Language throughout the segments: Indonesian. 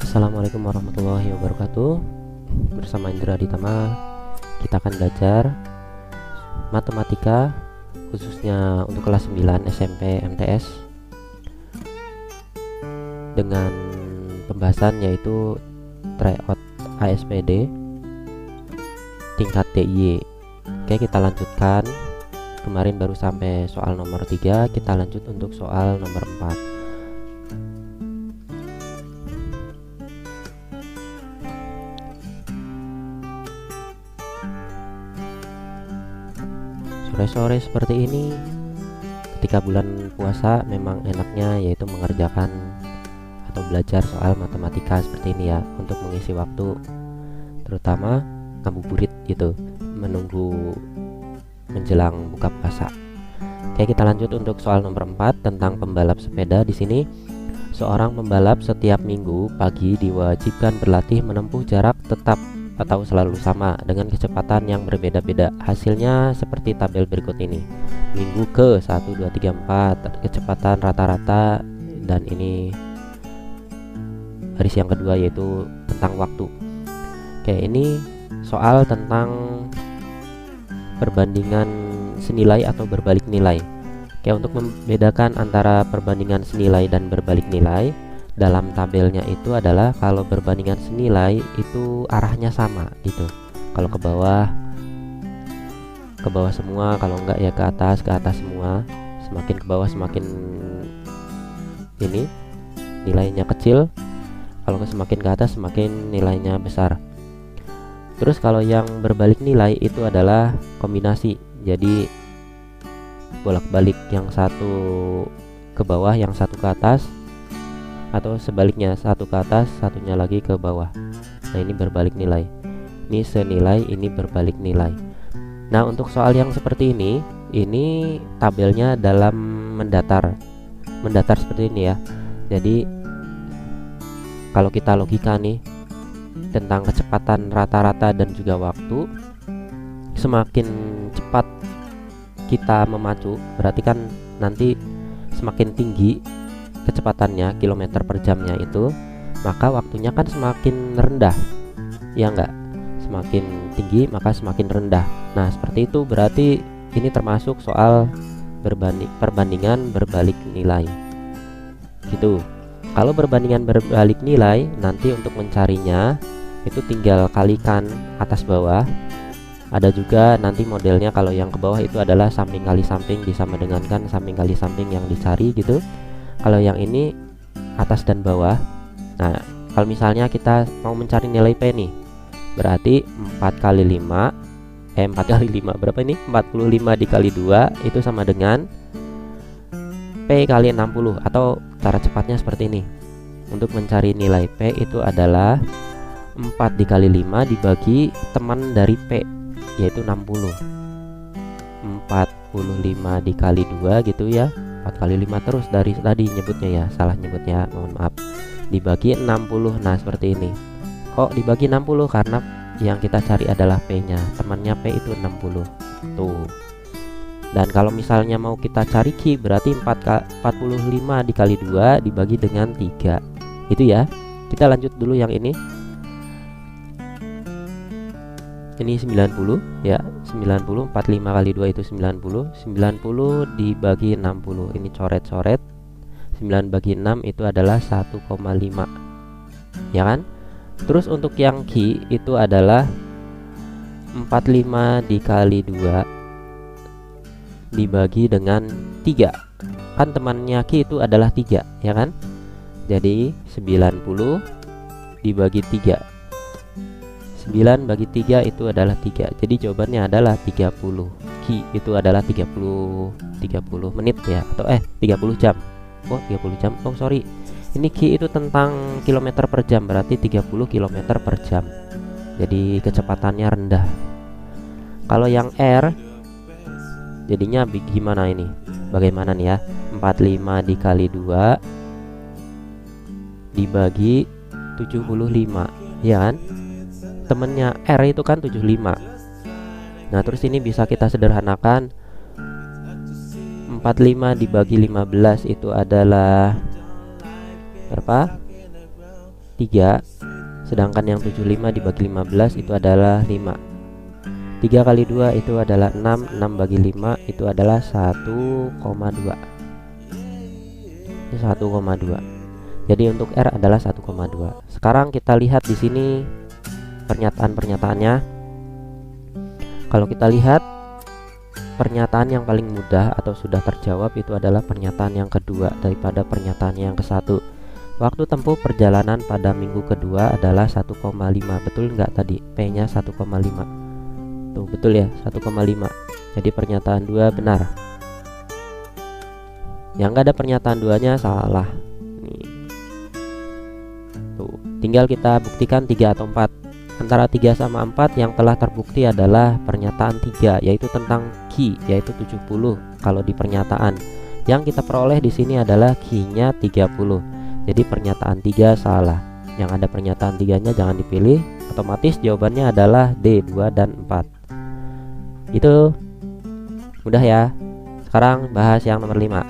Assalamualaikum warahmatullahi wabarakatuh. Bersama Indra Ditama, kita akan belajar matematika khususnya untuk kelas 9 SMP MTS dengan pembahasan yaitu tryout ASPD tingkat DIY. Oke, kita lanjutkan. Kemarin baru sampai soal nomor 3, kita lanjut untuk soal nomor 4. Sore-sore seperti ini ketika bulan puasa memang enaknya yaitu mengerjakan atau belajar soal matematika seperti ini ya, untuk mengisi waktu terutama ngabuburit gitu, menunggu menjelang buka puasa. Oke, kita lanjut untuk soal nomor 4 tentang pembalap sepeda. Di sini seorang pembalap setiap minggu pagi diwajibkan berlatih menempuh jarak tetap atau selalu sama dengan kecepatan yang berbeda-beda. Hasilnya seperti tabel berikut ini. Minggu ke 1, 2, 3, 4 kecepatan rata-rata, dan ini baris yang kedua yaitu tentang waktu. Oke, ini soal tentang perbandingan senilai atau berbalik nilai. Oke, untuk membedakan antara perbandingan senilai dan berbalik nilai dalam tabelnya itu adalah kalau perbandingan senilai itu arahnya sama gitu. Kalau ke bawah semua, kalau enggak ya ke atas semua. Semakin ke bawah semakin ini nilainya kecil, kalau semakin ke atas semakin nilainya besar. Terus kalau yang berbalik nilai itu adalah kombinasi. Jadi bolak-balik, yang satu ke bawah, yang satu ke atas, atau sebaliknya, satu ke atas satunya lagi ke bawah. Nah, ini berbalik nilai. Ini senilai, ini berbalik nilai. Nah, untuk soal yang seperti ini tabelnya dalam mendatar seperti ini ya. Jadi kalau kita logika nih tentang kecepatan rata-rata dan juga waktu, semakin cepat kita memacu berarti kan nanti semakin tinggi kecepatannya, kilometer per jamnya itu, maka waktunya kan semakin rendah, ya enggak? Semakin tinggi maka semakin rendah. Nah, seperti itu berarti ini termasuk soal perbandingan berbalik nilai gitu. Kalau perbandingan berbalik nilai, nanti untuk mencarinya itu tinggal kalikan atas bawah. Ada juga nanti modelnya, kalau yang ke bawah itu adalah samping kali samping, disama dengankan samping kali samping yang dicari gitu. Kalau yang ini atas dan bawah. Nah, kalau misalnya kita mau mencari nilai P nih, berarti 4 kali 5 berapa ini? 45 dikali 2 itu sama dengan P kali 60, atau cara cepatnya seperti ini. Untuk mencari nilai P itu adalah 4 dikali 5 dibagi teman dari P, yaitu 60. 45 dikali 2 gitu ya. 4 kali 5 terus dari tadi nyebutnya ya, salah nyebutnya, mohon maaf. Dibagi 60. Nah, seperti ini. Kok dibagi 60? Karena yang kita cari adalah P-nya. Temannya P itu 60. Tuh. Dan kalau misalnya mau kita cari Q, berarti 45 dikali 2 dibagi dengan 3. Itu ya. Kita lanjut dulu yang ini. Ini 90 ya, 90, 45 kali 2 itu 90. 90 dibagi 60, ini coret-coret. 9 bagi 6 itu adalah 1,5, ya kan? Terus untuk yang Q itu adalah 45 dikali 2 dibagi dengan 3. Kan temannya Q itu adalah 3, ya kan? Jadi 90 dibagi 3. 9 bagi 3 itu adalah 3. Jadi jawabannya adalah 30. Q itu adalah 30 menit ya, atau 30 jam. Oh, 30 jam. Oh, sorry. Ini Q itu tentang kilometer per jam, berarti 30 kilometer per jam. Jadi kecepatannya rendah. Kalau yang R jadinya gimana ini? Bagaimana nih ya? 45 dikali 2 dibagi 75, ya kan? Temennya R itu kan 75. Nah, terus ini bisa kita sederhanakan. 45 dibagi 15 itu adalah berapa? 3, sedangkan yang 75 dibagi 15 itu adalah 5. 3 kali 2 itu adalah 6, 6 bagi 5 itu adalah 1,2. Ini 1,2. Jadi untuk R adalah 1,2. Sekarang kita lihat di sini pernyataan-pernyataannya. Kalau kita lihat pernyataan yang paling mudah atau sudah terjawab itu adalah pernyataan yang kedua daripada pernyataan yang ke-1. Waktu tempuh perjalanan pada minggu kedua adalah 1,5. Betul nggak tadi? P-nya 1,5. Tuh, betul ya, 1,5. Jadi pernyataan 2 benar. Yang nggak ada pernyataan 2-nya salah. Nih. Tuh, tinggal kita buktikan 3 atau 4. Antara 3 sama 4 yang telah terbukti adalah pernyataan 3, yaitu tentang Q, yaitu 70 kalau di pernyataan. Yang kita peroleh di sini adalah Q-nya 30. Jadi pernyataan 3 salah. Yang ada pernyataan 3-nya jangan dipilih. Otomatis jawabannya adalah D, 2 dan 4. Itu mudah ya. Sekarang bahas yang nomor 5.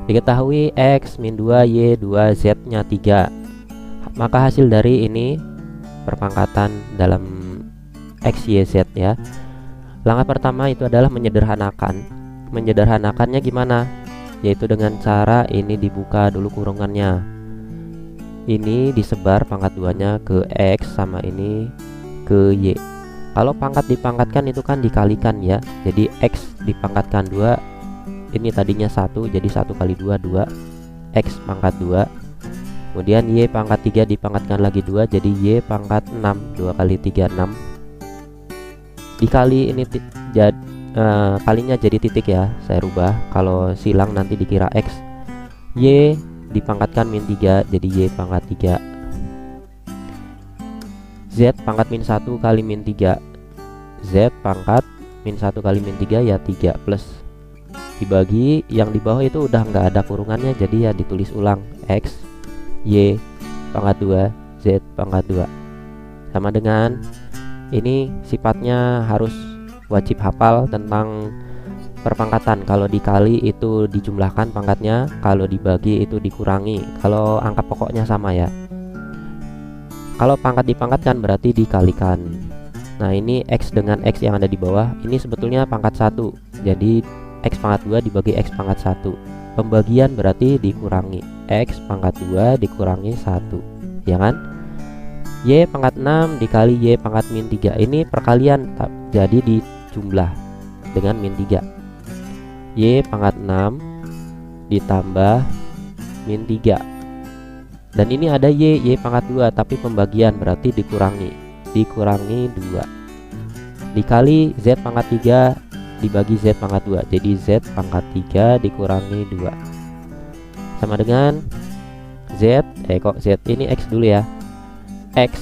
Diketahui X min 2 Y 2 Z nya 3. Maka hasil dari ini perpangkatan dalam X, Y, Z ya. Langkah pertama itu adalah menyederhanakan. Menyederhanakannya gimana? Yaitu dengan cara ini dibuka dulu kurungannya. Ini disebar pangkat 2-nya ke X sama ini ke Y. Kalau pangkat dipangkatkan itu kan dikalikan ya. Jadi X dipangkatkan 2. Ini tadinya 1, jadi 1 kali 2, 2. X pangkat 2. Kemudian Y pangkat 3 dipangkatkan lagi 2, jadi Y pangkat 6. 2 kali 3, 6. Dikali ini kalinya jadi titik ya. Saya rubah. Kalau silang nanti dikira X. Y dipangkatkan min 3, jadi Y pangkat 3. Z pangkat min 1 kali min 3. Z pangkat min 1 kali min 3 ya 3 plus. Dibagi yang di bawah itu udah nggak ada kurungannya, jadi ya ditulis ulang. X Y pangkat 2 Z pangkat 2. Sama dengan ini sifatnya harus wajib hafal tentang perpangkatan. Kalau dikali itu dijumlahkan pangkatnya, kalau dibagi itu dikurangi. Kalau angka pokoknya sama ya. Kalau pangkat dipangkatkan berarti dikalikan. Nah ini X dengan X yang ada di bawah, ini sebetulnya pangkat 1. Jadi X pangkat 2 dibagi X pangkat 1. Pembagian berarti dikurangi. X pangkat 2 dikurangi 1, ya kan? Y pangkat 6 dikali Y pangkat min 3. Ini perkalian, jadi dijumlah dengan min 3. Y pangkat 6 ditambah min 3. Dan ini ada Y pangkat 2, tapi pembagian berarti dikurangi 2. Dikali Z pangkat 3 dibagi Z pangkat 2. Jadi Z pangkat 3 dikurangi 2. Sama dengan Z, kok Z ini X dulu ya. X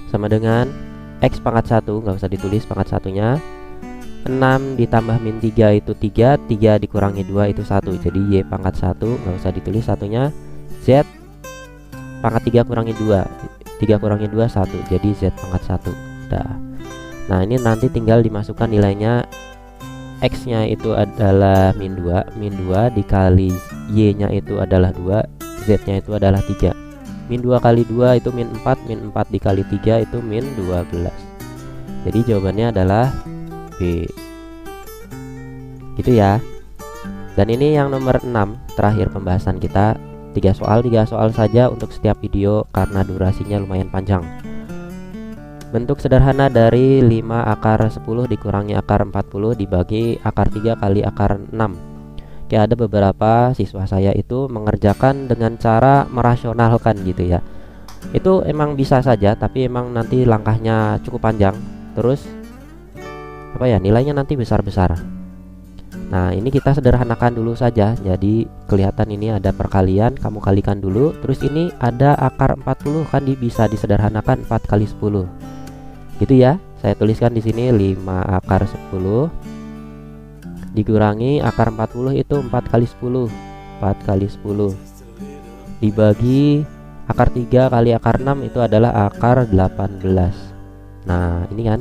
sama dengan X pangkat 1, nggak usah ditulis pangkat satunya. 6 ditambah min 3 itu 3, 3 dikurangi 2 itu 1. Jadi Y pangkat 1, nggak usah ditulis satunya. Z pangkat 3 kurangi 2, 3 kurangi 2 1, jadi Z pangkat 1. Dah. Nah ini nanti tinggal dimasukkan nilainya. X nya itu adalah min 2, min 2 dikali Y nya itu adalah 2, Z nya itu adalah 3. Min 2 kali 2 itu min 4, min 4 dikali 3 itu min 12. Jadi jawabannya adalah B. Gitu ya. Dan ini yang nomor 6, terakhir pembahasan kita. 3 soal saja untuk setiap video karena durasinya lumayan panjang. Bentuk sederhana dari 5 akar 10 dikurangi akar 40 dibagi akar 3 kali akar 6. Oke, ada beberapa siswa saya itu mengerjakan dengan cara merasionalkan gitu ya. Itu emang bisa saja, tapi emang nanti langkahnya cukup panjang. Terus nilainya nanti besar-besar. Nah ini kita sederhanakan dulu saja. Jadi kelihatan ini ada perkalian, kamu kalikan dulu. Terus ini ada akar 40, kan bisa disederhanakan 4 kali 10 gitu ya. Saya tuliskan di sini 5 akar 10 dikurangi akar 40 itu 4 kali 10, 4 kali 10 dibagi akar 3 kali akar 6 itu adalah akar 18. Nah ini kan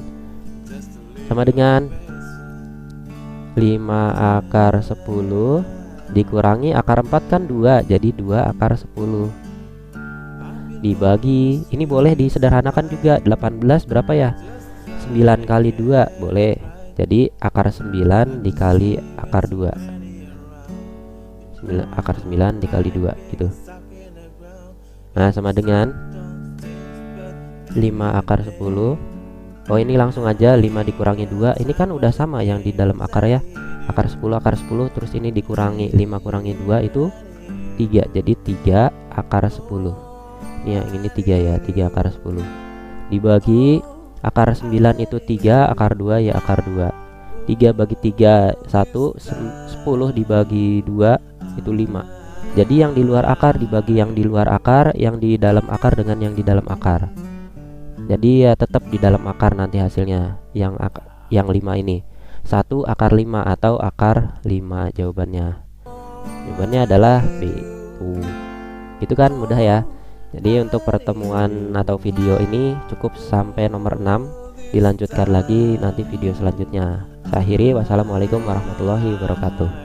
sama dengan 5 akar 10 dikurangi akar 4 kan 2, jadi 2 akar 10 dibagi, ini boleh disederhanakan juga, 18 berapa ya, 9 kali 2 boleh, jadi akar 9 dikali akar 2, akar 9 dikali 2 gitu. Nah sama dengan 5 akar 10. Oh ini langsung aja 5 dikurangi 2, ini kan udah sama yang di dalam akar ya, akar 10 akar 10, terus ini dikurangi 5 kurangi 2 itu 3, jadi 3 akar 10. Ini yang ini 3 ya, 3 akar 10 dibagi akar 9 itu 3, akar 2 ya akar 2, 3 bagi 3 1, 10 dibagi 2 itu 5. Jadi yang di luar akar dibagi yang di luar akar, yang di dalam akar dengan yang di dalam akar. Jadi ya tetap di dalam akar nanti hasilnya yang 5 ini 1 akar 5 atau akar 5 jawabannya. Jawabannya adalah B. Itu kan mudah ya. Jadi untuk pertemuan atau video ini cukup sampai nomor 6. Dilanjutkan lagi nanti video selanjutnya. Saya akhiri, wassalamualaikum warahmatullahi wabarakatuh.